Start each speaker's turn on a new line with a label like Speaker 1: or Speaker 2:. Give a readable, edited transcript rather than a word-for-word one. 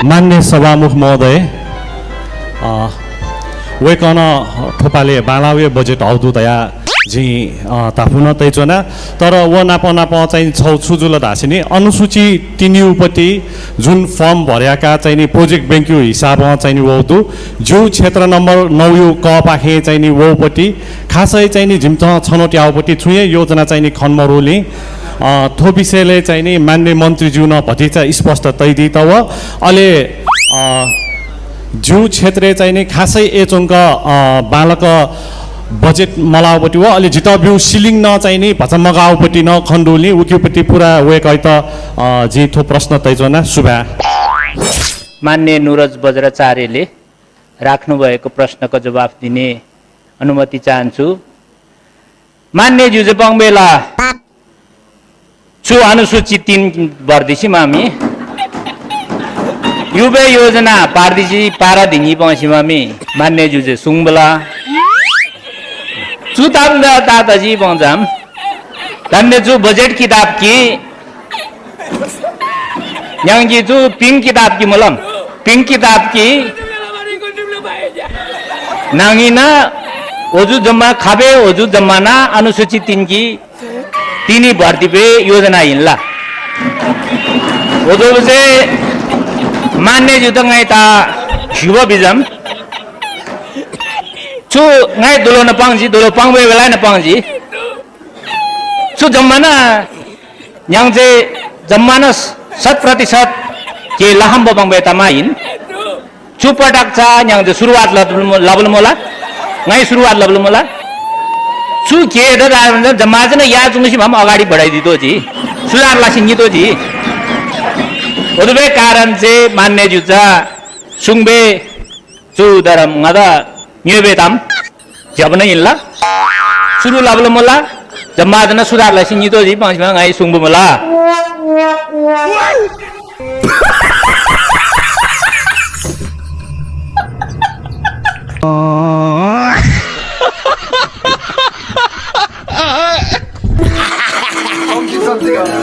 Speaker 1: मान्य सभामुख महोदय वेकन ठोपाले बालावे बजेट हौदुदया जी ताफुन तैचोना तर व नाप चाहिँ छौ छुजुल धासिनी अनुसूची तिनिउपट्टि जुन फर्म भर्याका चाहिँ नि प्रोजेक्ट ब्याङ्क्यु हिसाबमा चाहिँ नि वौतु जो क्षेत्र नम्बर 9 यु क पाखे चाहिँ नि वौपट्टि खासै चाहिँ नि झिम्थ छनौट याउपट्टि छुए योजना चाहिँ नि खन्मरोली थो विषयले चाहिँ नि मान्य मन्त्रीज्यू न भतिचा स्पष्ट तैदी तव अहिले ज्यू क्षेत्र चाहिँ नि खासै एचोङ्क बालक बजेट मलाउपट्टि हो अहिले जितब्यू सिलिङ न चाहिँ नि भचमगाउपट्टि न खण्डुली उक्युपट्टि पुरा वेक है जी थो प्रश्न तैजोना सुभा
Speaker 2: मान्य नुरज बज्राचार्यले राख्नुभएको प्रश्नको जवाफ दिने अनुमति चाहन्छु। मान्य जुजेपङ बेला छु अनुसूची 3 वर्दिसी मामी युबे योजना पारदिसी पारा धिङी पसी मामी मान्य जुजे सुङबला छु ताम्दा ताताजी पहुँचाम धन्य छु बजेट किताब की यांगी छु पिंक किताब की मलम पिंक किताब की नांगी ना ओजू जम्मा खाबे ओजू जम्माना अनुसूची 3 की तीनी भर्ती पे योजना हिल्ला ओजो से मान्य जुतंग ता शिव बिजम छु ngai dolo na pangji dolo pangwe wala na pangji छु जम्माना yang je जम्माना 100% के laham bang beta main छु पटक cha yang je सुरुवात लबल मोला ngai सुरुवात लबल मोला छु के द जम्मा जन या जुंगसी हम अगाडि बढाइदितो जी सुधार लासिङितो जी ओदबे कारण से मान्य जुचा सुङबे छु दरम ngada न्युबेताम जबन इल्ला सुरु लाबल मोला जम्मा जन सुधार लासिङितो जी पाँच ngai सुङबो मोला
Speaker 3: something